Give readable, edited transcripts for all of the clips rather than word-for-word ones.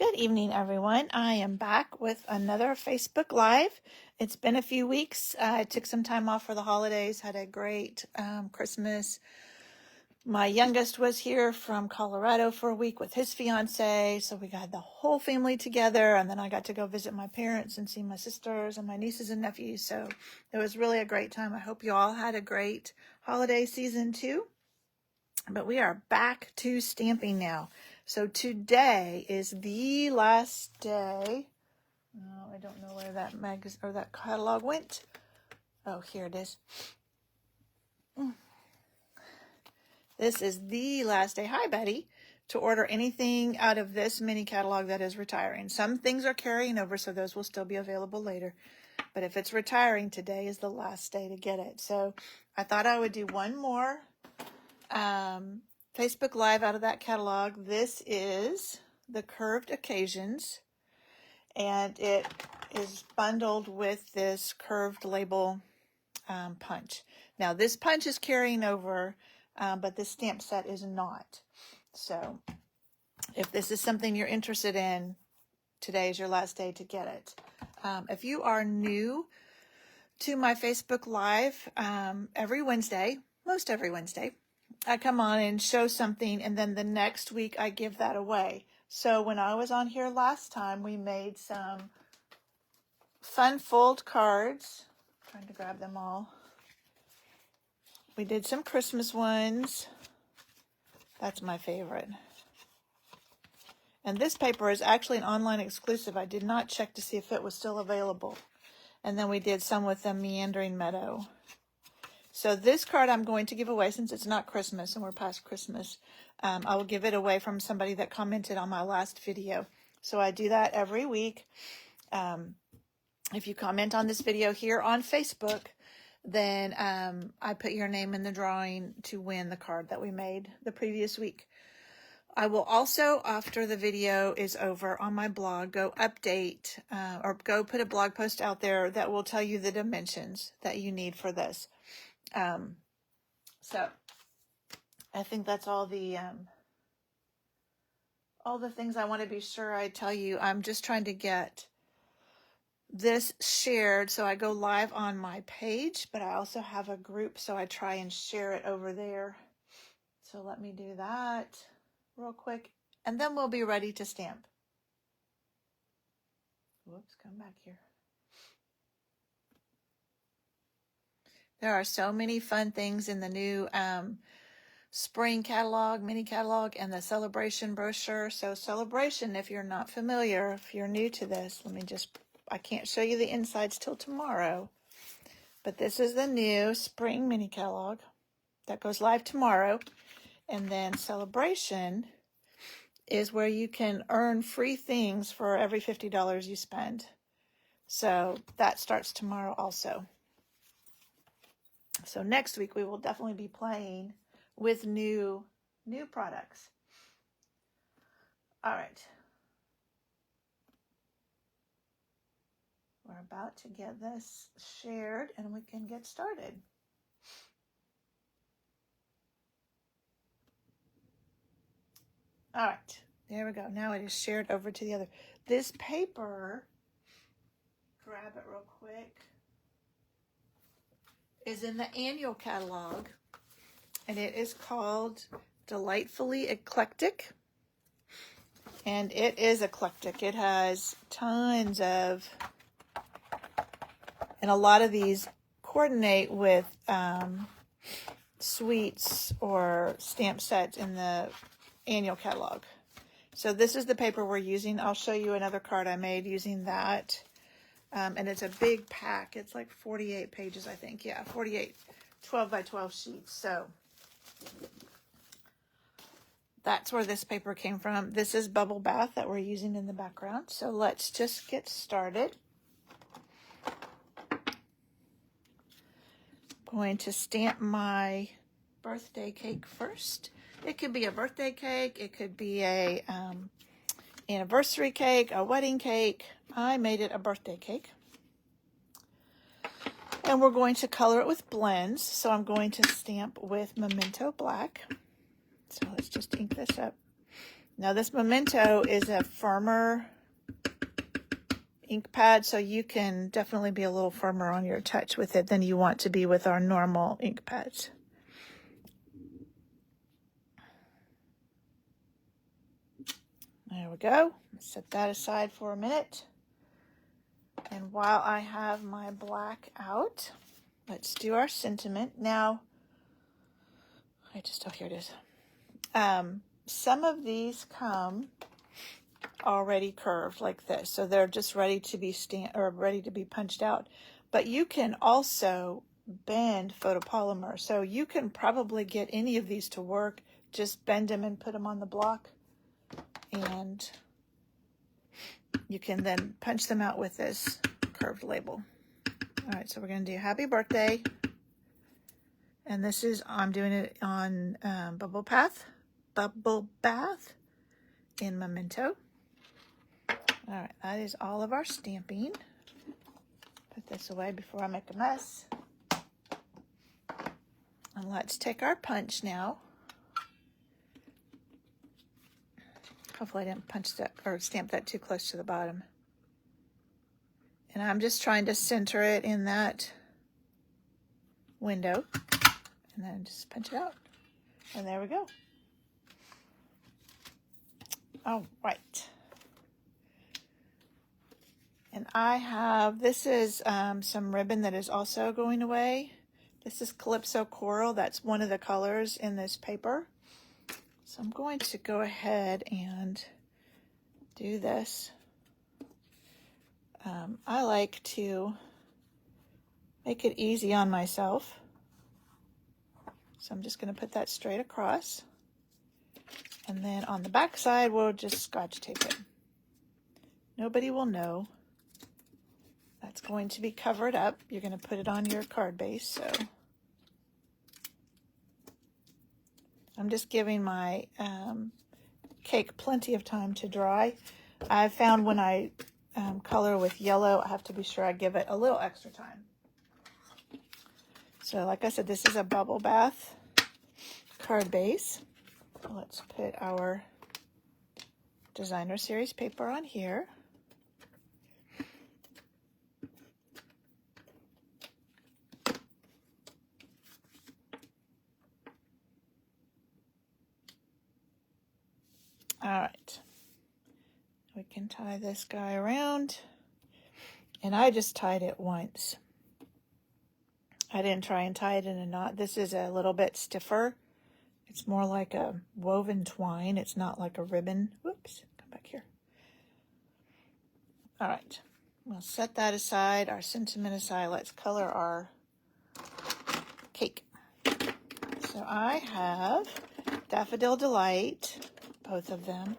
Good evening, everyone. I am back with another Facebook Live. It's been a few weeks. I took some time off for the holidays, had a great Christmas. My youngest was here from Colorado for a week with his fiance, so we got the whole family together, and then I got to go visit my parents and see my sisters and my nieces and nephews, so it was really a great time. I hope you all had a great holiday season too. But we are back to stamping now. So today is the last day. Oh, I don't know where that that catalog went. Oh, here it is. This is the last day. Hi, Betty. To order anything out of this mini catalog that is retiring. Some things are carrying over, so those will still be available later. But if it's retiring, today is the last day to get it. So I thought I would do one more Facebook Live out of that catalog. This is the Curved Occasions, and it is bundled with this curved label punch. Now this punch is carrying over, but this stamp set is not. So if this is something you're interested in, today is your last day to get it. If you are new to my Facebook Live, every Wednesday, most every Wednesday, I come on and show something, and then the next week I give that away. So when I was on here last time, we made some fun fold cards. I'm trying to grab them all. We did some Christmas ones. That's my favorite. And this paper is actually an online exclusive. I did not check to see if it was still available. And then we did some with the Meandering Meadow. So this card I'm going to give away since it's not Christmas and we're past Christmas. I will give it away from somebody that commented on my last video. So I do that every week. If you comment on this video here on Facebook, then I put your name in the drawing to win the card that we made the previous week. I will also, after the video is over on my blog, go update or go put a blog post out there that will tell you the dimensions that you need for this. So I think that's all the things I want to be sure I tell you. I'm just trying to get this shared. So I go live on my page, but I also have a group, so I try and share it over there. So let me do that real quick, and then we'll be ready to stamp. Whoops, come back here. There are so many fun things in the new spring catalog, mini catalog, and the celebration brochure. So celebration, if you're not familiar, if you're new to this, I can't show you the insides till tomorrow, but this is the new spring mini catalog that goes live tomorrow. And then celebration is where you can earn free things for every $50 you spend. So that starts tomorrow also. So next week we will definitely be playing with new products. All right. We're about to get this shared and we can get started. All right, there we go. Now it is shared over to the other. This paper, grab it real quick, is in the annual catalog, and it is called Delightfully Eclectic. And it is eclectic. It has tons of, and a lot of these coordinate with suites or stamp sets in the annual catalog. So this is the paper we're using. I'll show you another card I made using that. And it's a big pack. It's like 48 pages, I think. Yeah, 48 12 by 12 sheets. So that's where this paper came from. This is Bubble Bath that we're using in the background. So let's just get started. Going to stamp my birthday cake first. It could be a birthday cake. It could be a anniversary cake, a wedding cake. I made it a birthday cake. And we're going to color it with blends. So I'm going to stamp with Memento Black. So let's just ink this up. Now this Memento is a firmer ink pad, so you can definitely be a little firmer on your touch with it than you want to be with our normal ink pads. There we go. Set that aside for a minute. And while I have my black out, let's do our sentiment. Now, here it is. Some of these come already curved like this, so they're just ready to be ready to be punched out. But you can also bend photopolymer, so you can probably get any of these to work. Just bend them and put them on the block, and you can then punch them out with this curved label. All right, so we're going to do Happy Birthday, and this is, I'm doing it on Bubble Bath in Memento. All right, that is all of our stamping. Put this away before I make a mess. And let's take our punch now. Hopefully I didn't punch that or stamp that too close to the bottom. And I'm just trying to center it in that window. And then just punch it out. And there we go. All right. And I have, this is some ribbon that is also going away. This is Calypso Coral. That's one of the colors in this paper. So I'm going to go ahead and do this. I like to make it easy on myself. So I'm just going to put that straight across. And then on the back side, we'll just Scotch tape it. Nobody will know. That's going to be covered up. You're going to put it on your card base. So I'm just giving my cake plenty of time to dry. I've found when I color with yellow, I have to be sure I give it a little extra time. So like I said, this is a Bubble Bath card base. Let's put our Designer Series paper on here. All right, we can tie this guy around, and I just tied it once. I didn't try and tie it in a knot. This is a little bit stiffer. It's more like a woven twine. It's not like a ribbon. Whoops, come back here. All right, we'll set that aside, our sentiment aside. Let's color our cake. So I have Daffodil Delight, both of them,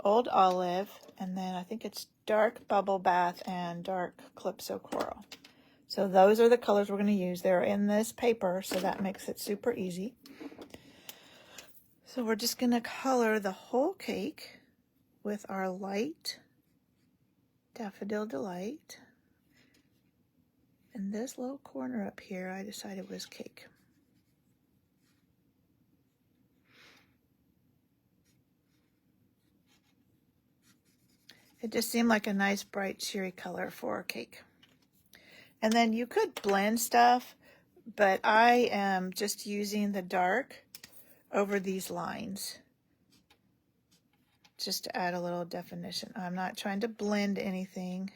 Old Olive, and then I think it's Dark Bubble Bath and Dark Calypso Coral. So those are the colors we're going to use. They're in this paper, so that makes it super easy. So we're just going to color the whole cake with our light Daffodil Delight. And this little corner up here, I decided was cake. It just seemed like a nice, bright, cheery color for a cake. And then you could blend stuff, but I am just using the dark over these lines just to add a little definition. I'm not trying to blend anything.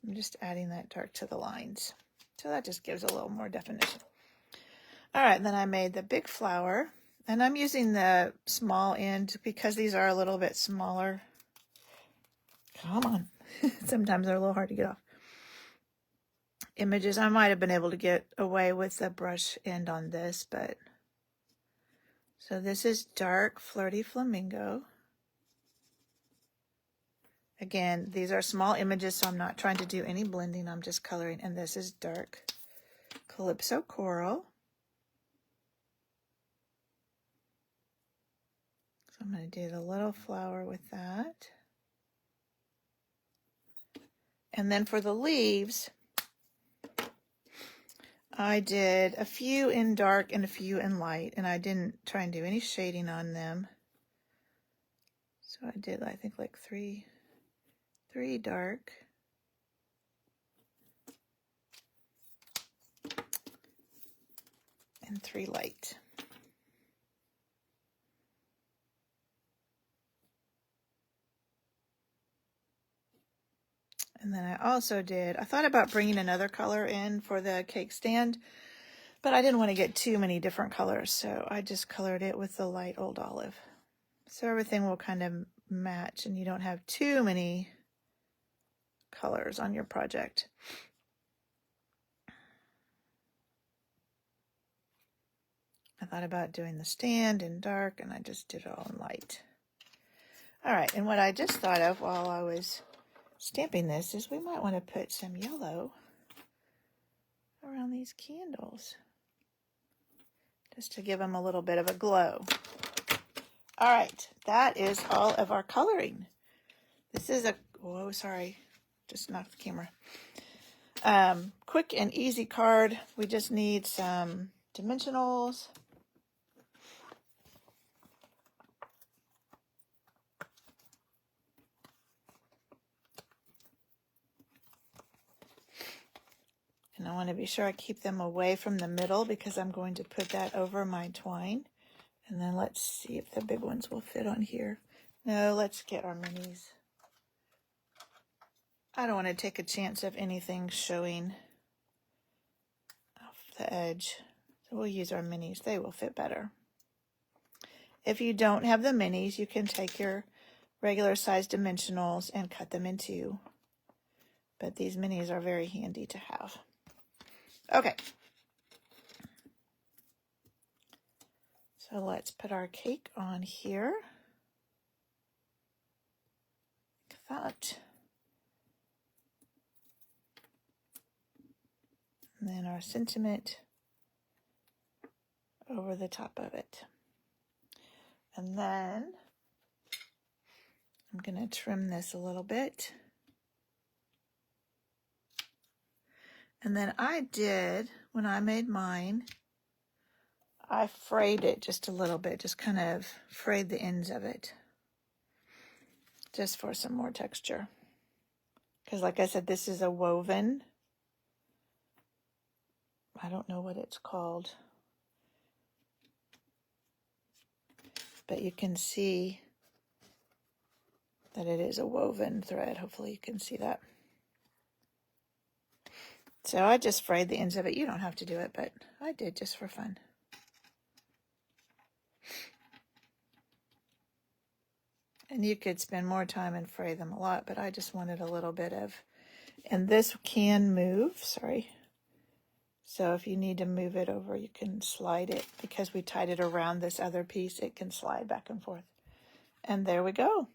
I'm just adding that dark to the lines. So that just gives a little more definition. All right, and then I made the big flower, and I'm using the small end because these are a little bit smaller. Come on. Sometimes they're a little hard to get off. Images, I might have been able to get away with the brush end on this, but so this is Dark Flirty Flamingo. Again, these are small images, so I'm not trying to do any blending. I'm just coloring. And this is Dark Calypso Coral. So I'm going to do the little flower with that. And then for the leaves, I did a few in dark and a few in light, and I didn't try and do any shading on them. So I did, I think, like three dark. And 3 light. And then I also did, I thought about bringing another color in for the cake stand, but I didn't want to get too many different colors, so I just colored it with the light Old Olive. So everything will kind of match and you don't have too many colors on your project. I thought about doing the stand in dark, and I just did it all in light. All right, and what I just thought of while I was stamping this is we might want to put some yellow around these candles just to give them a little bit of a glow. All right, that is all of our coloring. This is a, whoa, sorry, just knocked the camera. Quick and easy card. We just need some dimensionals. And I want to be sure I keep them away from the middle because I'm going to put that over my twine. And then let's see if the big ones will fit on here. No, let's get our minis. I don't want to take a chance of anything showing off the edge. So we'll use our minis. They will fit better. If you don't have the minis, you can take your regular size dimensionals and cut them in two. But these minis are very handy to have. Okay. So let's put our cake on here. Like that. And then our sentiment over the top of it. And then I'm going to trim this a little bit. And then I did, when I made mine, I frayed it just a little bit, just kind of frayed the ends of it, just for some more texture. Because like I said, this is a woven. I don't know what it's called. But you can see that it is a woven thread. Hopefully you can see that. So I just frayed the ends of it. You don't have to do it, but I did just for fun. And you could spend more time and fray them a lot, but I just wanted a little bit of, and this can move, sorry. So if you need to move it over, you can slide it. Because we tied it around this other piece, it can slide back and forth. And there we go.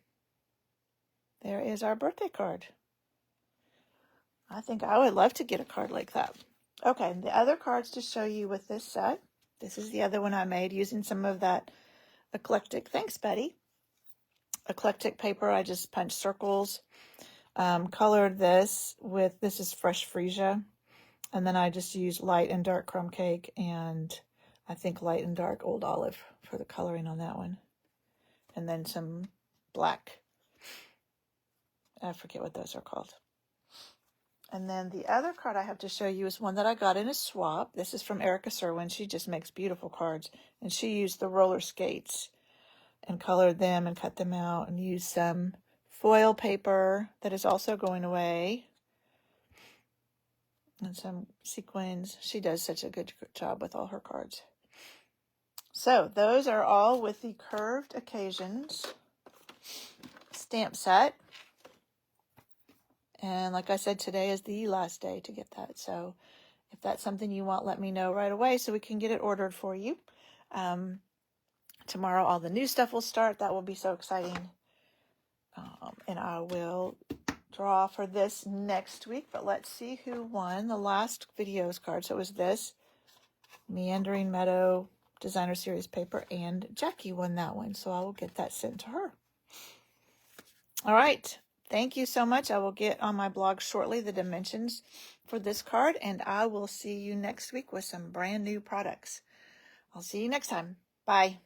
There is our birthday card. I think I would love to get a card like that. Okay, the other cards to show you with this set. This is the other one I made using some of that eclectic, thanks Betty, eclectic paper. I just punched circles, colored this with, this is Fresh Freesia. And then I just used light and dark crumb cake and I think light and dark Old Olive for the coloring on that one. And then some black. I forget what those are called. And then the other card I have to show you is one that I got in a swap. This is from Erica Serwin. She just makes beautiful cards. And she used the roller skates and colored them and cut them out and used some foil paper that is also going away. And some sequins. She does such a good job with all her cards. So those are all with the Curved Occasions stamp set. And like I said, today is the last day to get that. So if that's something you want, let me know right away so we can get it ordered for you. Tomorrow all the new stuff will start. That will be so exciting. And I will draw for this next week. But let's see who won the last videos card. So it was this Meandering Meadow Designer Series paper. And Jackie won that one. So I will get that sent to her. All right. Thank you so much. I will get on my blog shortly the dimensions for this card, and I will see you next week with some brand new products. I'll see you next time. Bye.